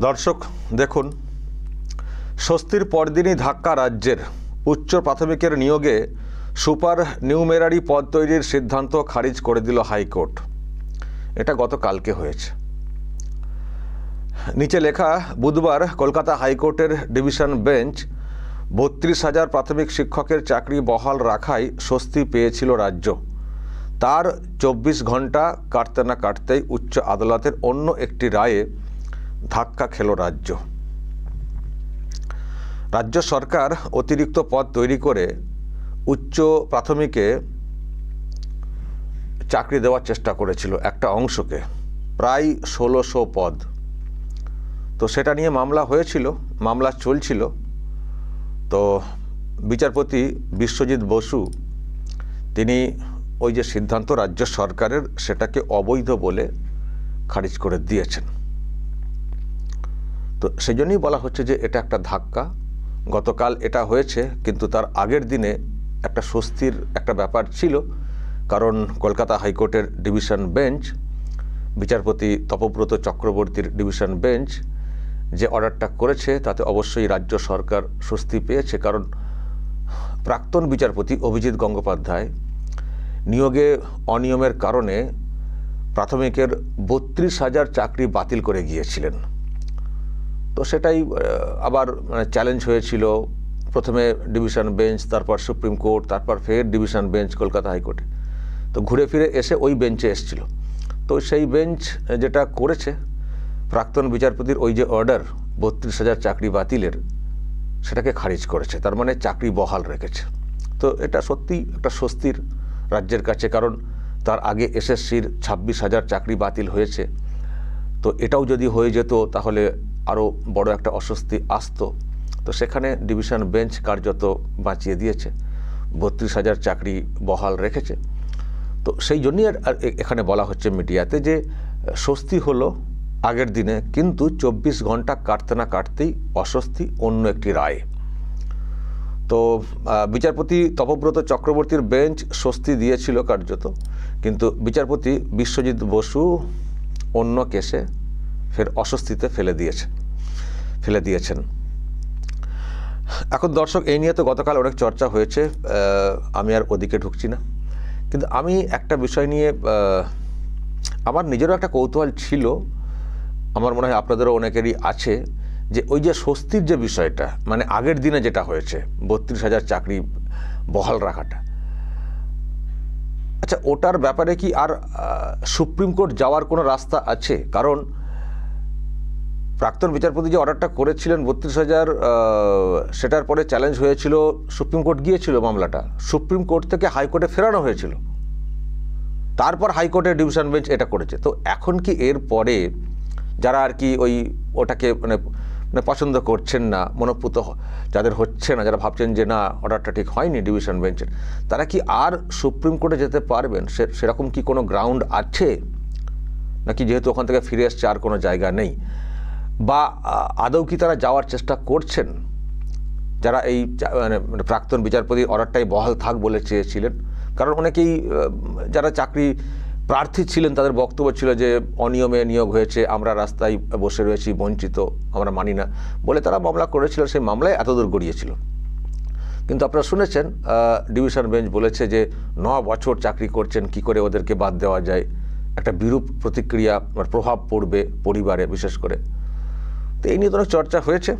দর্শক দেখুন, স্বস্তির পরদিনই ধাক্কা রাজ্যের। উচ্চ প্রাথমিকের নিয়োগে সুপার নিউমেরারি পদ তৈরির সিদ্ধান্ত খারিজ করে দিল হাইকোর্ট। এটা গতকালকে হয়েছে। নিচে লেখা, বুধবার কলকাতা হাইকোর্টের ডিভিশন বেঞ্চ ৩২,০০০ প্রাথমিক শিক্ষকের চাকরি বহাল রাখায় স্বস্তি পেয়েছিল রাজ্য। তার ২৪ ঘন্টা কাটতে না কাটতেই উচ্চ আদালতের অন্য একটি রায়ে ধাক্কা খেল রাজ্য। রাজ্য সরকার অতিরিক্ত পদ তৈরি করে উচ্চ প্রাথমিকে চাকরি দেওয়ার চেষ্টা করেছিল একটা অংশকে, প্রায় ১৬০০ পদ। তো সেটা নিয়ে মামলা হয়েছিল, মামলা চলছিল। তো বিচারপতি বিশ্বজিৎ বসু তিনি ওই যে সিদ্ধান্ত রাজ্য সরকারের, সেটাকে অবৈধ বলে খারিজ করে দিয়েছেন। তো সেই জন্যই বলা হচ্ছে যে এটা একটা ধাক্কা। গতকাল এটা হয়েছে, কিন্তু তার আগের দিনে একটা স্বস্তির একটা ব্যাপার ছিল, কারণ কলকাতা হাইকোর্টের ডিভিশন বেঞ্চ, বিচারপতি তপব্রত চক্রবর্তীর ডিভিশন বেঞ্চ যে অর্ডারটা করেছে তাতে অবশ্যই রাজ্য সরকার স্বস্তি পেয়েছে। কারণ প্রাক্তন বিচারপতি অভিজিৎ গঙ্গোপাধ্যায় নিয়োগে অনিয়মের কারণে প্রাথমিকের ৩২,০০০ চাকরি বাতিল করে গিয়েছিলেন। তো সেটাই আবার চ্যালেঞ্জ হয়েছিল, প্রথমে ডিভিশন বেঞ্চ, তারপর সুপ্রিম কোর্ট, তারপর ফের ডিভিশন বেঞ্চ কলকাতা হাইকোর্টে। তো ঘুরে ফিরে এসে ওই বেঞ্চে এসেছিল। তো সেই বেঞ্চ যেটা করেছে, প্রাক্তন বিচারপতির ওই যে অর্ডার ৩২,০০০ চাকরি বাতিলের, সেটাকে খারিজ করেছে। তার মানে চাকরি বহাল রেখেছে। তো এটা সত্যি একটা স্বস্তির রাজ্যের কাছে, কারণ তার আগে এসএসসির ২৬,০০০ চাকরি বাতিল হয়েছে। তো এটাও যদি হয়ে যেত তাহলে আরও বড় একটা অস্বস্তি আসতো। তো সেখানে ডিভিশন বেঞ্চ কার্যত বাঁচিয়ে দিয়েছে, ৩২,০০০ চাকরি বহাল রেখেছে। তো সেই জন্যই এখানে বলা হচ্ছে মিডিয়াতে যে স্বস্তি হলো আগের দিনে, কিন্তু ২৪ ঘন্টা কাটতে না কাটতেই অস্বস্তি অন্য একটি রায়ে। তো বিচারপতি তপব্রত চক্রবর্তীর বেঞ্চ স্বস্তি দিয়েছিল কার্যত, কিন্তু বিচারপতি বিশ্বজিৎ বসু অন্য কেসে ফের অস্বস্তিতে ফেলে দিয়েছেন। এখন দর্শক, এই নিয়ে তো গতকাল অনেক চর্চা হয়েছে, আমি আর ওদিকে ঢুকছি না। কিন্তু আমি একটা বিষয় নিয়ে আমার নিজেরও একটা কৌতূহল ছিল, আমার মনে হয় আপনাদেরও অনেকেরই আছে, যে ওই যে স্বস্তির যে বিষয়টা, মানে আগের দিনে যেটা হয়েছে ৩২,০০০ চাকরি বহাল রাখাটা, আচ্ছা ওটার ব্যাপারে কি আর সুপ্রিম কোর্ট যাওয়ার কোনো রাস্তা আছে? কারণ প্রাক্তন বিচারপতি যে অর্ডারটা করেছিলেন ৩২,০০০, সেটার পরে চ্যালেঞ্জ হয়েছিল, সুপ্রিম কোর্ট গিয়েছিল মামলাটা, সুপ্রিম কোর্ট থেকে হাইকোর্টে ফেরানো হয়েছিল, তারপর হাইকোর্টের ডিভিশন বেঞ্চ এটা করেছে। তো এখন কি এর পরে যারা আর কি ওটাকে মানে পছন্দ করছেন না, মনোপুত যাদের হচ্ছে না, যারা ভাবছেন যে না অর্ডারটা ঠিক হয়নি ডিভিশন বেঞ্চের, তারা কি আর সুপ্রিম কোর্টে যেতে পারবেন? সেরকম কি কোনো গ্রাউন্ড আছে নাকি, যেহেতু ওখান থেকে ফিরে আসছে আর কোনো জায়গা নেই? বা আদৌ কি তারা যাওয়ার চেষ্টা করছেন, যারা এই মানে প্রাক্তন বিচারপতি অর্ডারটাই বহাল থাক বলে চেয়েছিলেন? কারণ অনেকেই যারা চাকরি প্রার্থী ছিলেন তাদের বক্তব্য ছিল যে অনিয়মে নিয়োগ হয়েছে, আমরা রাস্তায় বসে রয়েছি, বঞ্চিত, আমরা মানি না বলে তারা মামলা করেছিল। সেই মামলায় এতদূর গড়িয়েছিল। কিন্তু আপনারা শুনেছেন ডিভিশন বেঞ্চ বলেছে যে ৯ বছর চাকরি করছেন, কি করে ওদেরকে বাদ দেওয়া যায়, একটা বিরূপ প্রতিক্রিয়া প্রভাব পড়বে পরিবারে বিশেষ করে। তো এই নিয়ে তো অনেক চর্চা হয়েছে।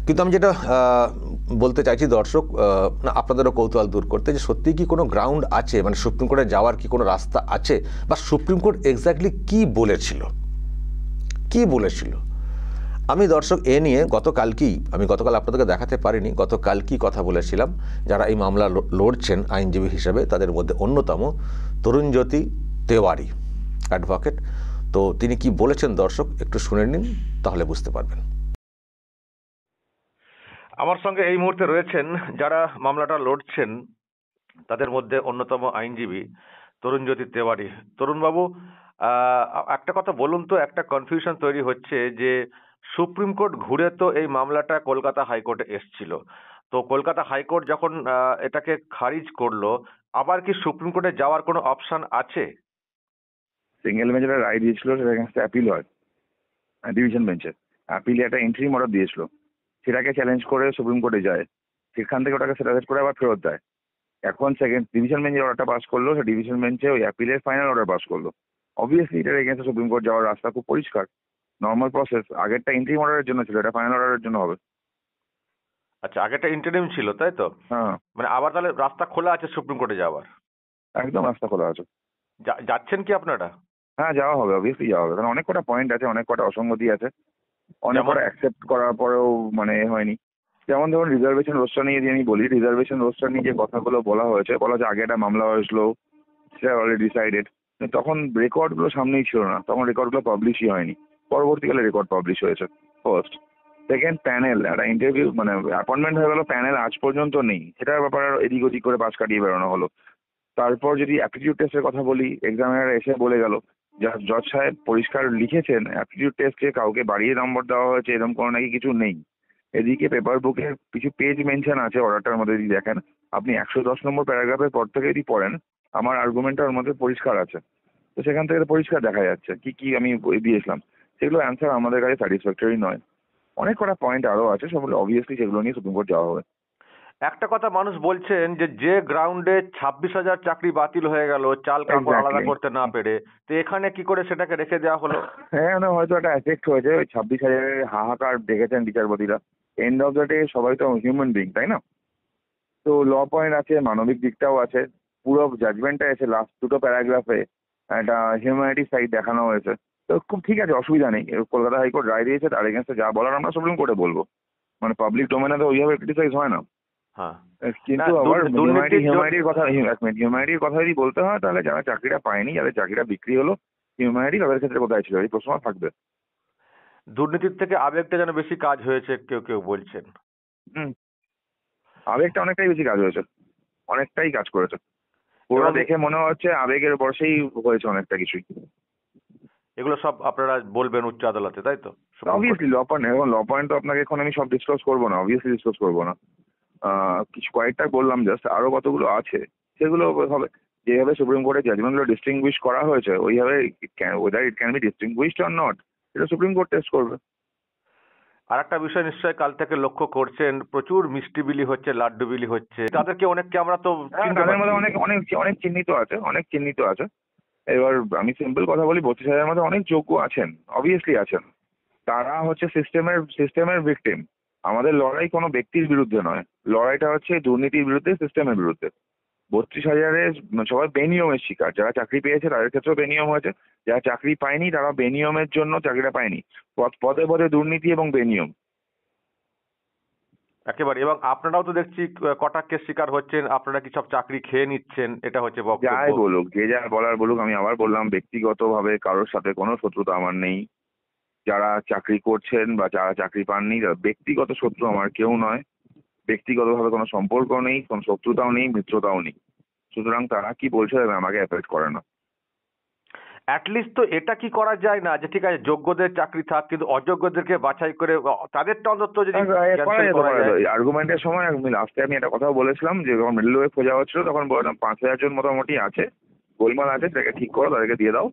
কিন্তু আমি যেটা বলতে চাইছি দর্শক, না আপনাদেরও কৌতূহল দূর করতে, যে সত্যিই কি কোনো গ্রাউন্ড আছে, মানে সুপ্রিম কোর্টে যাওয়ার কি কোনো রাস্তা আছে, বা সুপ্রিম কোর্ট এক্স্যাক্টলি কি বলেছিল। আমি দর্শক এ নিয়ে গতকাল আপনাদেরকে দেখাতে পারিনি, গতকালকেই কথা বলেছিলাম যারা এই মামলা লড়ছেন আইনজীবী হিসেবে, তাদের মধ্যে অন্যতম তরুণজ্যোতি তেওয়ারি অ্যাডভোকেট। তো তিনি কি বলেছেন দর্শক একটু শুনে নিন, তাহলে বুঝতে পারবেন। আমার সঙ্গে এই মুহূর্তে রয়েছেন যারা মামলাটা লড়ছেন, তাদের মধ্যে অন্যতম আইনজীবী তরুণজ্যোতি তেওয়ারি। তরুণবাবু, একটা কথা বলুন তো, একটা কনফিউশন তৈরি হচ্ছে যে সুপ্রিম কোর্ট ঘুরে তো এই মামলাটা কলকাতা হাইকোর্টে এসছিল, তো কলকাতা হাইকোর্ট যখন এটাকে খারিজ করলো, আবার কি সুপ্রিম কোর্টে যাওয়ার কোনো অপশন আছে? সিঙ্গেল বেঞ্চ রায় দিয়েছিল, সেটা এগেইনস্ট অ্যাপিল হয়। ডিভিশন বেঞ্চে। অ্যাপিলে একটা ইন্টারিম অর্ডার দিয়েছিল, সেটাকে চ্যালেঞ্জ করে সুপ্রিম কোর্টে যায়, সেখান থেকে ওটাকে সেটেল করে আবার ফেরত দেয়। এখন সেকেন্ড ডিভিশন বেঞ্চে অর্ডারটা পাস করলো, সেই ডিভিশন বেঞ্চে ওই অ্যাপিলের ফাইনাল অর্ডার পাস করলো। অবভিয়াসলি এটার এগেন্সে সুপ্রিম কোর্ট যাওয়ার রাস্তা খুব পরিষ্কার, নর্মাল প্রসেস। আগেরটা ইন্টারিম অর্ডারের জন্য ছিল, এটা ফাইনাল অর্ডারের জন্য হবে। আচ্ছা, আগেটা ইন্টারিম ছিল তাই তো? হ্যাঁ, মানে আবার তাহলে রাস্তা খোলা আছে সুপ্রিম কোর্টে যাওয়ার? একদম রাস্তা খোলা আছে। যাচ্ছেন কি আপনারা? হ্যাঁ, যাওয়া হবে, অবভিয়াসলি যাওয়া হবে, কারণ অনেক কটা পয়েন্ট আছে, অনেক কটা অসঙ্গতি আছে, অনেক কটা অ্যাকসেপ্ট করার পরেও মানে হয়নি। যেমন ধরুন রিজার্ভেশন রোস্টার নিয়ে যদি আমি বলি, রিজার্ভেশন রোস্টার নিয়ে যে কথাগুলো বলা হয়েছে আগে একটা মামলা হয়েছিল, সেটা অলরেডি ডিসাইডেড। তখন রেকর্ডগুলো সামনেই ছিল না, তখন রেকর্ডগুলো পাবলিশই হয়নি, পরবর্তীকালে রেকর্ড পাবলিশ হয়েছে। ফার্স্ট। সেকেন্ড, প্যানেল, একটা ইন্টারভিউ মানে অ্যাপয়েন্টমেন্ট হয়ে গেল, প্যানেল আজ পর্যন্ত নেই, সেটার ব্যাপারে এদিক ওদিক করে পাশ কাটিয়ে বেরোনো হলো। তারপর যদি অ্যাপটিটিউড টেস্টের কথা বলি, এক্সামিনার এসে বলে গেল, জজ সাহেব পরিষ্কার লিখেছেন অ্যাপটিটিউড টেস্টে কাউকে বাড়িয়ে নম্বর দেওয়া হয়েছে এরকম কোনো নাকি কিছু নেই। এদিকে পেপার বুকের কিছু পেজ মেনশন আছে অর্ডারটার মধ্যে, যদি দেখেন আপনি 110 নম্বর প্যারাগ্রাফের পর থেকে যদি পড়েন, আমার আর্গুমেন্টটা ওর মধ্যে পরিষ্কার আছে। তো সেখান থেকে পরিষ্কার দেখা যাচ্ছে কি কি আমি দিয়েছিলাম, সেগুলো অ্যান্সার আমাদের কাছে স্যাটিসফ্যাক্টরি নয়। অনেক কটা পয়েন্ট আরও আছে, সেগুলো অবভিয়াসলি সেগুলো নিয়ে সুপ্রিম কোর্ট যাওয়া হবে। একটা কথা মানুষ বলছেন যে গ্রাউন্ডে 26,000 চাকরি বাতিল হয়ে গেল চাল কাপড় আলাদা করতে না পেরে, তো এখানে কি করে সেটাকে রেখে দেওয়া হলো? হ্যাঁ, হয়তো একটা এফেক্ট হয়েছে, ওই 26,000-এর হাহাকার দেখেছেন বিচারপতিরা। এন্ড অফ দ্য ডে সবাই তো হিউম্যান বিং, তাই না? তো ল পয়েন্ট আছে, মানবিক দিকটাও আছে, পুরো জাজমেন্টটা এসে লাস্ট দুটো প্যারাগ্রাফে একটা হিউম্যানিটি সাইড দেখানো হয়েছে। তো খুব ঠিক আছে, অসুবিধা নেই। কলকাতা হাইকোর্ট রায় দিয়েছে, তার এগেন্সে যা বলার আমরা সুপ্রিম কোর্টে বলবো, মানে পাবলিক ডোমেনে তো ওইভাবে ক্রিটিসাইজ হয় না। কিন্তু আবার হিউম্যানিটির কথা যদি বলতে হয়, তাহলে যারা চাকরিটা পায়নি, যাদের চাকরিটা বিক্রি হলো, হিউম্যানিটি তাদের ক্ষেত্রে কোথায় ছিল, এই প্রশ্ন থাকবে। দুর্নীতির থেকে আবেগটা যেন বেশি কাজ হয়েছে কেউ কেউ বলছেন। আবেগটা অনেকটাই বেশি কাজ হয়েছে, অনেকটাই কাজ করেছে। পুরো দেখে মনে হচ্ছে আবেগের বর্ষেই হয়েছে অনেকটা কিছুই। এগুলো সব আপনারা বলবেন উচ্চ আদালতে, তাই তো? অবভিয়াসলি ল পয়েন্ট, এখন ল পয়েন্ট তো আপনাকে এখন আমি সব ডিসক্লোজ করবো না, অবভিয়াসলি ডিসক্লোজ করবো না। কিছু কয়েকটা বললাম জাস্ট, আরো কতগুলো আছে সেগুলো হবে। যেভাবে সুপ্রিম কোর্টের জাজমেন্টগুলো ডিস্টিংগুইশ করা হয়েছে, ওইভাবে weather it can be distinguished or not, এটা সুপ্রিম কোর্ট টেস্ট করবে। আর একটা বিষয় নিশ্চয়ই কাল থেকে লক্ষ্য করছেন, প্রচুর মিষ্টি বিলি হচ্ছে, লাড্ডু বিলি হচ্ছে, তাদেরকে অনেককে আমরা তো তাদের মধ্যে অনেক অনেক অনেক চিহ্নিত আছে, অনেক চিহ্নিত আছে। এবার আমি সিম্পল কথা বলি, 32,000-এর মধ্যে অনেক যোগ্য আছেন, অবভিয়াসলি আছেন। তারা হচ্ছে সিস্টেমের ভিকটিম। আমাদের লড়াই কোনো ব্যক্তির বিরুদ্ধে নয়, লড়াইটা হচ্ছে দুর্নীতির বিরুদ্ধে, সিস্টেমের বিরুদ্ধে। 32,000-এ সবাই বেনিয়মের শিকার, যারা চাকরি পেয়েছে তাদের ক্ষেত্রেও বেনিয়ম হয়েছে, যারা চাকরি পায়নি তারা বেনিয়মের জন্য চাকরিটা পায়নি। পদে পদে দুর্নীতি এবং বেনিয়ম একেবারে। এবং আপনারাও তো দেখছি কটাক্ষের শিকার হচ্ছেন, আপনারা কি সব চাকরি খেয়ে নিচ্ছেন, এটা হচ্ছে বক্তব্য। যাই বলুক, যে যা বলার বলুক, আমি আবার বললাম ব্যক্তিগতভাবে কারোর সাথে কোনো শত্রুতা আমার নেই। যারা চাকরি করছেন বা যারা চাকরি পাননি, ব্যক্তিগত শত্রু আমার কেউ নয়, ব্যক্তিগতভাবে কোনো সম্পর্ক নেই, কোনো শত্রুতাও নেই, মিত্রতাও নেই। সুতরাং তারা কি বলছে আমাকে এফেক্ট করে না। অ্যাটলিস্ট তো এটা কি করা যায় না যে ঠিক আছে যোগ্যদের চাকরি থাক, কিন্তু অযোগ্যদেরকে বাছাই করে তাদেরটা অন্তত যদি আর্গুমেন্টের সময় লাস্টে আমি একটা কথাও বলেছিলাম, যে যখন মিডল ওয়ে খোঁজা হচ্ছিল তখন বললাম 5,000 জন মোটামুটি আছে, গোলমাল আছে, সেটাকে ঠিক করো, তাদেরকে দিয়ে দাও,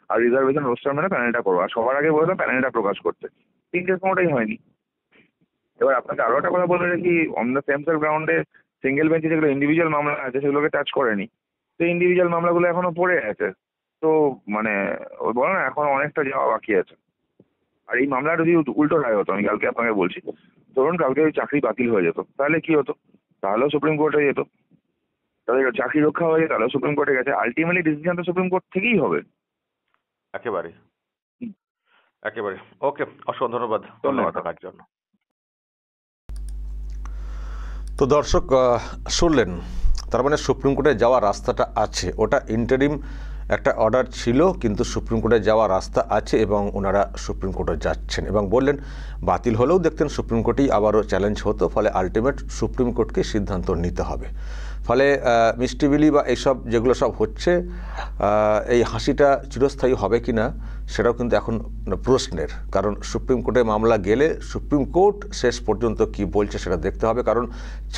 আর রিজার্ভেশন রোস্টার মেনে প্যানেলটা করো। আর সবার আগে বললাম প্যানেলটা প্রকাশ করতে, তিনটে কোনোটাই হয়নি। এবার আপনাকে আরো একটা কথা বলতে কি, অন দ্য সেম গ্রাউন্ডে সিঙ্গেল বেঞ্চে যেগুলো ইন্ডিভিজুয়াল মামলা আছে সেগুলোকে টাচ করেনি, তো ইন্ডিভিজুয়াল মামলাগুলো এখনো পড়ে আছে। তো মানে ওই বলো না, এখন অনেকটা যাওয়া বাকি আছে। আর এই মামলাটা যদি উল্টো রায় হতো, আমি কালকে আপনাকে বলছি, ধরুন কালকে ওই চাকরি বাতিল হয়ে যেত, তাহলে কি হতো? তাহলেও সুপ্রিম কোর্টে যেত, তাদের চাকরি রক্ষা হয়ে যেত, তাহলেও সুপ্রিম কোর্টে গেছে। আলটিমেটলি ডিসিশন তো সুপ্রিম কোর্ট থেকেই হবে। একেবারে একেবারে। ওকে, অসংখ্য ধন্যবাদ থাকার জন্য। তো দর্শক শুনলেন, তার মানে সুপ্রিম কোর্টে যাওয়ার রাস্তাটা আছে, ওটা ইন্টারিম একটা অর্ডার ছিল, কিন্তু সুপ্রিম কোর্টে যাওয়ার রাস্তা আছে এবং ওনারা সুপ্রিম কোর্টে যাচ্ছেন, এবং বললেন বাতিল হলেও দেখতেন সুপ্রিম কোর্টেই আবারও চ্যালেঞ্জ হতো, ফলে আলটিমেট সুপ্রিম কোর্টকে সিদ্ধান্ত নিতে হবে। ফলে মিষ্টিবিলি বা এইসব যেগুলো সব হচ্ছে, এই হাসিটা চিরস্থায়ী হবে কি না সেটাও কিন্তু এখন প্রশ্নের, কারণ সুপ্রিম কোর্টে মামলা গেলে সুপ্রিম কোর্ট শেষ পর্যন্ত কি বলছে সেটা দেখতে হবে। কারণ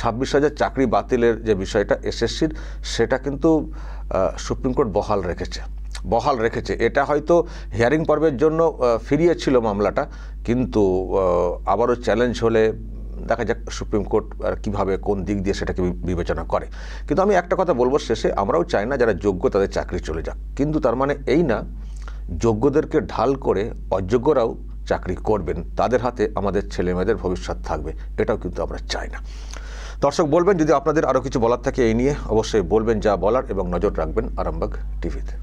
26,000 চাকরি বাতিলের যে বিষয়টা এসএসসির, সেটা কিন্তু সুপ্রিম কোর্ট বহাল রেখেছে। বহাল রেখেছে। এটা হয়তো হিয়ারিং পর্বের জন্য ফিরিয়েছিল মামলাটা, কিন্তু আবারও চ্যালেঞ্জ হলে দেখা যাক সুপ্রিম কোর্ট কীভাবে কোন দিক দিয়ে সেটাকে বিবেচনা করে। কিন্তু আমি একটা কথা বলবো শেষে, আমরাও চাই না যারা যোগ্য তাদের চাকরি চলে যাক, কিন্তু তার মানে এই না যোগ্যদেরকে ঢাল করে অযোগ্যরাও চাকরি করবেন, তাদের হাতে আমাদের ছেলেমেয়েদের ভবিষ্যৎ থাকবে, এটাও কিন্তু আমরা চাই না। দর্শক বলবেন যদি আপনাদের আরও কিছু বলার থাকে এই নিয়ে, অবশ্যই বলবেন যা বলার, এবং নজর রাখবেন আরামবাগ টিভিতে।